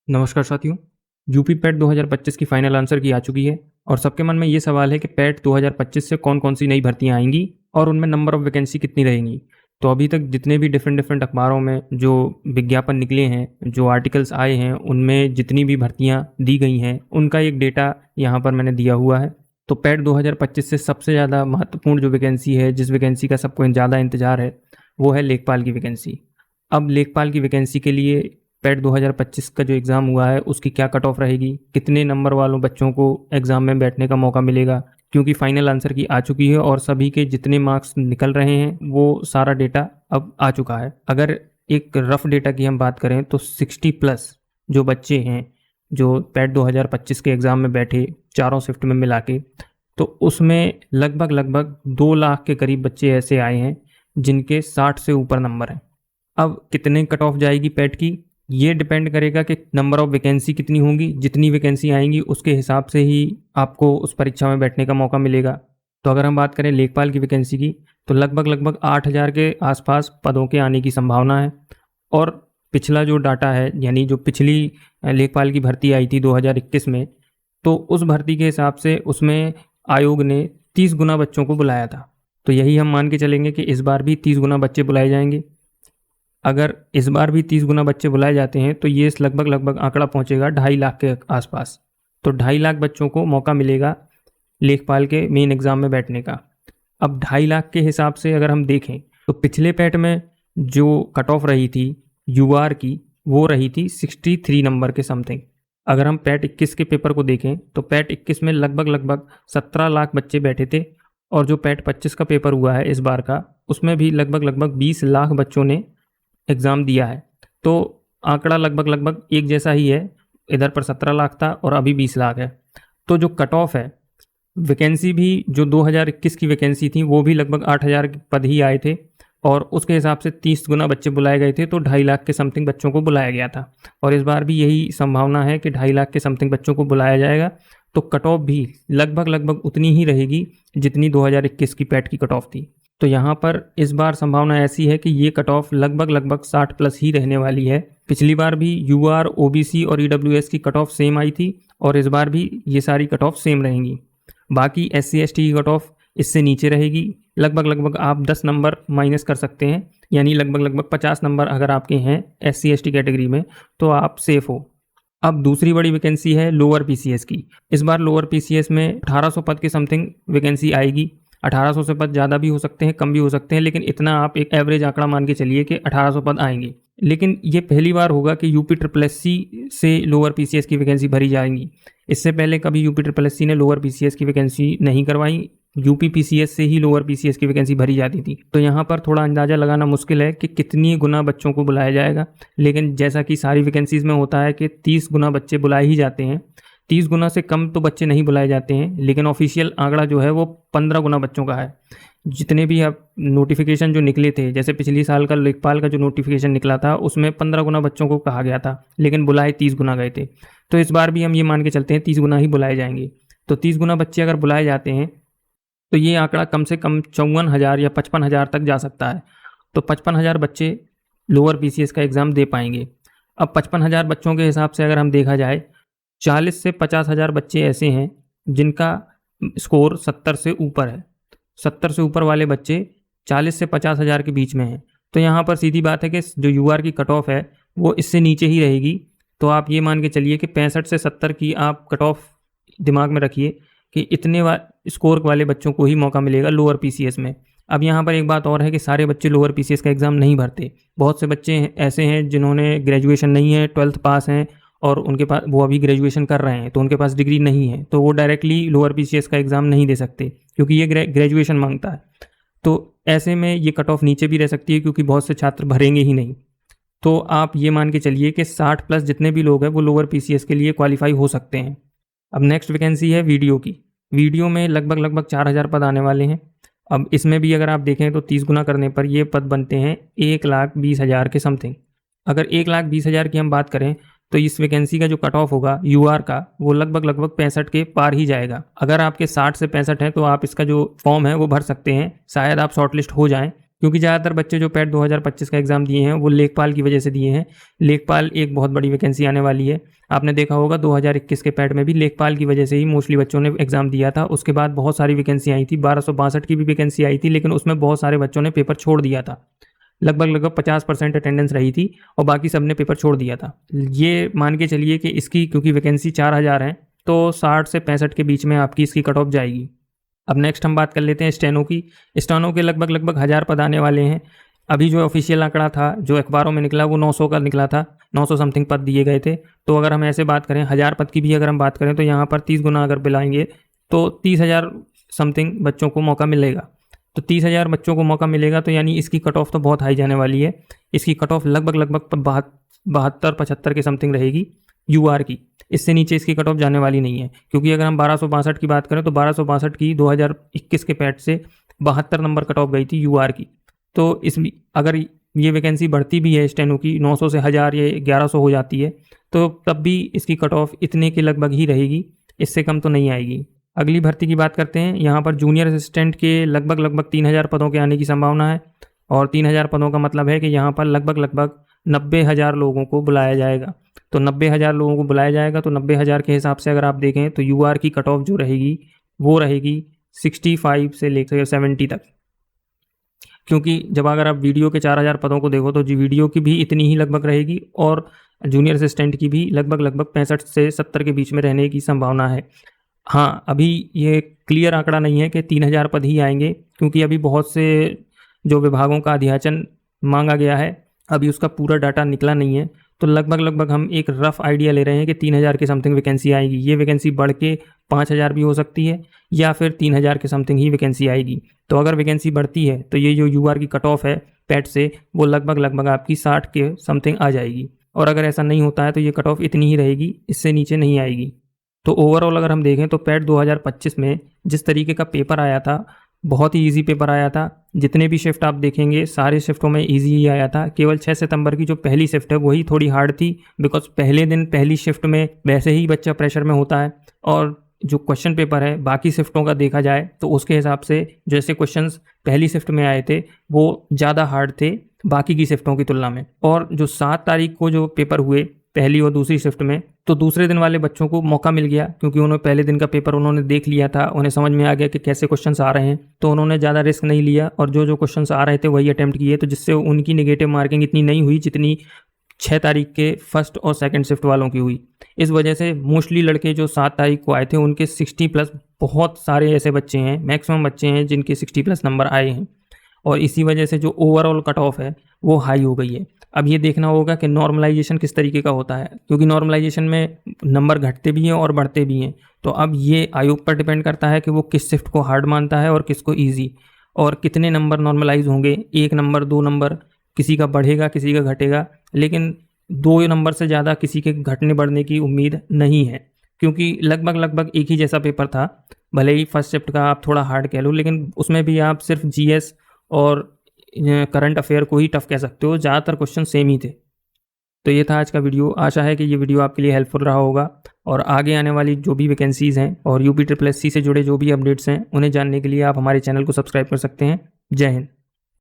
नमस्कार साथियों। UP PAT 2025 की फाइनल आंसर की आ चुकी है और सबके मन में ये सवाल है कि पैट 2025 से कौन कौन सी नई भर्तियां आएंगी और उनमें नंबर ऑफ वैकेंसी कितनी रहेंगी। तो अभी तक जितने भी डिफरेंट अखबारों में जो विज्ञापन निकले हैं, जो आर्टिकल्स आए हैं, उनमें जितनी भी भर्तियां दी गई हैं उनका एक डेटा यहाँ पर मैंने दिया हुआ है। तो पैट 2025 से सबसे ज़्यादा महत्वपूर्ण जो वैकेंसी है, जिस वैकेंसी का सबको ज़्यादा इंतजार है, वो है लेखपाल की वैकेंसी। अब लेखपाल की वैकेंसी के लिए पैट 2025 का जो एग्ज़ाम हुआ है उसकी क्या कट ऑफ रहेगी, कितने नंबर वालों बच्चों को एग्ज़ाम में बैठने का मौका मिलेगा, क्योंकि फाइनल आंसर की आ चुकी है और सभी के जितने मार्क्स निकल रहे हैं वो सारा डेटा अब आ चुका है। अगर एक रफ डेटा की हम बात करें तो 60+ जो बच्चे हैं जो पैट 2025 के एग्ज़ाम में बैठे चारों शिफ्ट में मिला के, तो उसमें लगभग लगभग 2 लाख के करीब बच्चे ऐसे आए हैं जिनके 60 से ऊपर नंबर हैं। अब कितने कट ऑफ जाएगी पैट की, ये डिपेंड करेगा कि नंबर ऑफ़ वैकेंसी कितनी होंगी। जितनी वैकेंसी आएंगी उसके हिसाब से ही आपको उस परीक्षा में बैठने का मौका मिलेगा। तो अगर हम बात करें लेखपाल की वैकेंसी की, तो लगभग 8,000 के आसपास पदों के आने की संभावना है। और पिछला जो डाटा है, यानी जो पिछली लेखपाल की भर्ती आई थी 2021 में, तो उस भर्ती के हिसाब से उसमें आयोग ने 30 गुना बच्चों को बुलाया था। तो यही हम मान के चलेंगे कि इस बार भी 30 गुना बच्चे बुलाए जाएंगे। अगर इस बार भी 30 गुना बच्चे बुलाए जाते हैं तो ये लगभग आंकड़ा पहुंचेगा 2.5 लाख के आसपास। तो 2.5 लाख बच्चों को मौका मिलेगा लेखपाल के मेन एग्ज़ाम में बैठने का। अब 2.5 लाख के हिसाब से अगर हम देखें तो पिछले पैट में जो कट ऑफ रही थी यूआर की, वो रही थी 63 नंबर के समथिंग। अगर हम पैट 21 के पेपर को देखें तो पैट 21 में लगभग 17 लाख बच्चे बैठे थे और जो पैट 25 का पेपर हुआ है इस बार का, उसमें भी लगभग 20 लाख बच्चों ने एग्ज़ाम दिया है। तो आंकड़ा लगभग एक जैसा ही है, इधर पर 17 लाख था और अभी 20 लाख है। तो जो कट ऑफ है, वैकेंसी भी जो 2021 की वैकेंसी थी वो भी लगभग 8,000 पद ही आए थे और उसके हिसाब से 30 गुना बच्चे बुलाए गए थे, तो 2.5 लाख के समथिंग बच्चों को बुलाया गया था। और इस बार भी यही संभावना है कि 2.5 लाख के समथिंग बच्चों को बुलाया जाएगा। तो कट ऑफ भी लगभग उतनी ही रहेगी जितनी 2021 की पैट की कट ऑफ थी। तो यहाँ पर इस बार संभावना ऐसी है कि ये कट ऑफ लगभग 60+ ही रहने वाली है। पिछली बार भी यूआर, ओबीसी और ईडब्ल्यूएस की कट ऑफ सेम आई थी और इस बार भी ये सारी कट ऑफ सेम रहेंगी। बाकी एससी एसटी की कट ऑफ इससे नीचे रहेगी। लगभग आप 10 नंबर माइनस कर सकते हैं, यानी लगभग 50 नंबर अगर आपके हैं एससी एसटी कैटेगरी में तो आप सेफ हो। अब दूसरी बड़ी वैकेंसी है लोअर पीसीएस की। इस बार लोअर पीसीएस में 1800 पद के समथिंग वैकेंसी आएगी। 1800 से पद ज़्यादा भी हो सकते हैं, कम भी हो सकते हैं, लेकिन इतना आप एक एवरेज आंकड़ा मान के चलिए कि 1800 पद आएंगे। लेकिन ये पहली बार होगा कि यूपी ट्रिपल एससी से लोअर पीसीएस की वैकेंसी भरी जाएंगी। इससे पहले कभी यूपी ट्रिपल एससी ने लोअर पीसीएस की वैकेंसी नहीं करवाई, यूपी पीसीएस से ही लोअर पीसीएस की वैकेंसी भरी जाती थी। तो यहाँ पर थोड़ा अंदाज़ा लगाना मुश्किल है कि कितनी गुना बच्चों को बुलाया जाएगा, लेकिन जैसा कि सारी वैकेंसीज़ में होता है कि 30 गुना बच्चे बुलाए ही जाते हैं। 30 गुना से कम तो बच्चे नहीं बुलाए जाते हैं, लेकिन ऑफिशियल आंकड़ा जो है वो 15 गुना बच्चों का है। जितने भी अब नोटिफिकेशन जो निकले थे, जैसे पिछली साल का लेखपाल का जो नोटिफिकेशन निकला था उसमें 15 गुना बच्चों को कहा गया था, लेकिन बुलाए 30 गुना गए थे। तो इस बार भी हम ये मान के चलते हैं 30 गुना ही बुलाए जाएंगे। तो 30 गुना बच्चे अगर बुलाए जाते हैं तो ये आंकड़ा कम से कम 54,000 या 55,000 तक जा सकता है। तो 55,000 बच्चे लोअर पीसीएस का एग्ज़ाम दे पाएंगे। अब 55,000 बच्चों के हिसाब से अगर हम देखा जाए, 40 से 50,000 बच्चे ऐसे हैं जिनका स्कोर 70 से ऊपर है। 70 से ऊपर वाले बच्चे 40 से 50,000 के बीच में हैं। तो यहाँ पर सीधी बात है कि जो यूआर की कट ऑफ है वो इससे नीचे ही रहेगी। तो आप ये मान के चलिए कि 65 से 70 की आप कट ऑफ दिमाग में रखिए कि इतने स्कोर वाले बच्चों को ही मौका मिलेगा लोअर पीसीएस में। अब यहाँ पर एक बात और है कि सारे बच्चे लोअर पीसीएस का एग्ज़ाम नहीं भरते। बहुत से बच्चे ऐसे हैं जिन्होंने ग्रेजुएशन नहीं है, 12th पास हैं और उनके पास वो अभी ग्रेजुएशन कर रहे हैं, तो उनके पास डिग्री नहीं है, तो वो डायरेक्टली लोअर पीसीएस का एग्ज़ाम नहीं दे सकते क्योंकि ये ग्रेजुएशन मांगता है। तो ऐसे में ये कट ऑफ नीचे भी रह सकती है क्योंकि बहुत से छात्र भरेंगे ही नहीं। तो आप ये मान के चलिए कि 60+ जितने भी लोग हैं वो लोअर पीसीएस के लिए क्वालिफाई हो सकते हैं। अब नेक्स्ट वैकेंसी है वीडियो की। वीडियो में लगभग 4,000 पद आने वाले हैं। अब इसमें भी अगर आप देखें तो 30 गुना करने पर ये पद बनते हैं 1,20,000 के समथिंग। अगर 1,20,000 की हम बात करें तो इस वैकेंसी का जो कट ऑफ होगा यूआर का वो लगभग 65 के पार ही जाएगा। अगर आपके 60 से 65 हैं तो आप इसका जो फॉर्म है वो भर सकते हैं, शायद आप शॉर्टलिस्ट हो जाएं, क्योंकि ज़्यादातर बच्चे जो पैट 2025 का एग्ज़ाम दिए हैं वो लेखपाल की वजह से दिए हैं। लेखपाल एक बहुत बड़ी वैकेंसी आने वाली है। आपने देखा होगा 2021 के पैट में भी लेखपाल की वजह से ही मोस्टली बच्चों ने एग्ज़ाम दिया था। उसके बाद बहुत सारी वैकेंसी आई थी, 1262 की भी वैकेंसी आई थी, लेकिन उसमें बहुत सारे बच्चों ने पेपर छोड़ दिया था। लगभग 50% अटेंडेंस रही थी और बाकी सब ने पेपर छोड़ दिया था। ये मान के चलिए कि इसकी क्योंकि वैकेंसी 4000 है तो 60 से 65 के बीच में आपकी इसकी कट ऑफ जाएगी। अब नेक्स्ट हम बात कर लेते हैं स्टेनो की। स्टेनो के लगभग 1000 पद आने वाले हैं। अभी जो ऑफिशियल आंकड़ा था जो अखबारों में निकला वो 900 का निकला था, 900 समथिंग पद दिए गए थे। तो अगर हम ऐसे बात करें 1000 पद की भी अगर हम बात करें तो यहाँ पर 30 गुना अगर बिलाएंगे तो 30,000 समथिंग बच्चों को मौका मिलेगा। तो 30,000 बच्चों को मौका मिलेगा तो यानी इसकी कट ऑफ तो बहुत हाई जाने वाली है। इसकी कट ऑफ लगभग 72-75 के समथिंग रहेगी यूआर की। इससे नीचे इसकी कट ऑफ जाने वाली नहीं है, क्योंकि अगर हम 1262 की बात करें तो 1262 की 2021 के पैट से 72 नंबर कट ऑफ गई थी यूआर की। तो इसमें अगर ये वैकेंसी बढ़ती भी है स्टेनो की 900 से 1000 या 1100 हो जाती है तो तब भी इसकी कट ऑफ इतने के लगभग ही रहेगी, इससे कम तो नहीं आएगी। अगली भर्ती की बात करते हैं। यहाँ पर जूनियर असिस्टेंट के लगभग 3000 पदों के आने की संभावना है और 3000 पदों का मतलब है कि यहाँ पर लगभग 90,000 लोगों को बुलाया जाएगा। तो 90,000 लोगों को बुलाया जाएगा तो 90,000 के हिसाब से अगर आप देखें तो यूआर की कट ऑफ जो रहेगी वो रहेगी 65 से लेकर 70 तक। क्योंकि जब अगर आप वीडियो के 4000 पदों को देखो तो जी वीडियो की भी इतनी ही लगभग रहेगी और जूनियर असिस्टेंट की भी लगभग 65 से 70 के बीच में रहने की संभावना है। हाँ, अभी ये क्लियर आंकड़ा नहीं है कि 3000 पद ही आएंगे, क्योंकि अभी बहुत से जो विभागों का अध्याचन मांगा गया है अभी उसका पूरा डाटा निकला नहीं है। तो लगभग हम एक रफ आइडिया ले रहे हैं कि 3000 के समथिंग वैकेंसी आएगी। ये वैकेंसी बढ़ के 5000 भी हो सकती है या फिर 3000 के समथिंग ही वैकेंसी आएगी। तो अगर वैकेंसी बढ़ती है तो ये जो यूआर की कट ऑफ है पैट से वो लगभग आपकी 60 के समथिंग आ जाएगी। और अगर ऐसा नहीं होता है तो ये कट ऑफ इतनी ही रहेगी, इससे नीचे नहीं आएगी। तो ओवरऑल अगर हम देखें तो पैट 2025 में जिस तरीके का पेपर आया था बहुत ही इजी पेपर आया था। जितने भी शिफ्ट आप देखेंगे सारे शिफ्टों में इजी ही आया था। केवल 6 सितंबर की जो पहली शिफ्ट है वही थोड़ी हार्ड थी, बिकॉज पहले दिन पहली शिफ्ट में वैसे ही बच्चा प्रेशर में होता है और जो क्वेश्चन पेपर है बाकी शिफ्टों का देखा जाए तो उसके हिसाब से जैसे क्वेश्चंस पहली शिफ्ट में आए थे वो ज़्यादा हार्ड थे बाकी की शिफ्टों की तुलना में। और जो 7 तारीख को जो पेपर हुए पहली और दूसरी शिफ्ट में तो दूसरे दिन वाले बच्चों को मौका मिल गया, क्योंकि उन्होंने पहले दिन का पेपर उन्होंने देख लिया था, उन्हें समझ में आ गया कि कैसे क्वेश्चंस आ रहे हैं, तो उन्होंने ज़्यादा रिस्क नहीं लिया और जो क्वेश्चंस आ रहे थे वही अटेम्प्ट किए। तो जिससे उनकी नेगेटिव मार्किंग इतनी नहीं हुई जितनी 6 तारीख के फर्स्ट और सेकंड शिफ्ट वालों की हुई। इस वजह से मोस्टली लड़के जो 7 तारीख को आए थे उनके 60+ बहुत सारे ऐसे बच्चे हैं, मैक्सिमम बच्चे हैं जिनके 60+ नंबर आए हैं और इसी वजह से जो ओवरऑल कट ऑफ है वो हाई हो गई है। अब ये देखना होगा कि नॉर्मलाइजेशन किस तरीके का होता है, क्योंकि नॉर्मलाइजेशन में नंबर घटते भी हैं और बढ़ते भी हैं। तो अब ये आयोग पर डिपेंड करता है कि वो किस शिफ्ट को हार्ड मानता है और किसको ईजी, और कितने नंबर नॉर्मलाइज होंगे, 1 नंबर 2 नंबर, किसी का बढ़ेगा किसी का घटेगा, लेकिन 2 नंबर से ज़्यादा किसी के घटने बढ़ने की उम्मीद नहीं है, क्योंकि लगभग एक ही जैसा पेपर था। भले ही फर्स्ट शिफ्ट का आप थोड़ा हार्ड कह लो, लेकिन उसमें भी आप सिर्फ जीएस और करंट अफेयर को ही टफ कह सकते हो, ज़्यादातर क्वेश्चन सेम ही थे। तो ये था आज का वीडियो। आशा है कि ये वीडियो आपके लिए हेल्पफुल रहा होगा और आगे आने वाली जो भी वैकेंसीज़ हैं और UPSSC से जुड़े जो भी अपडेट्स हैं उन्हें जानने के लिए आप हमारे चैनल को सब्सक्राइब कर सकते हैं। जय हिंद।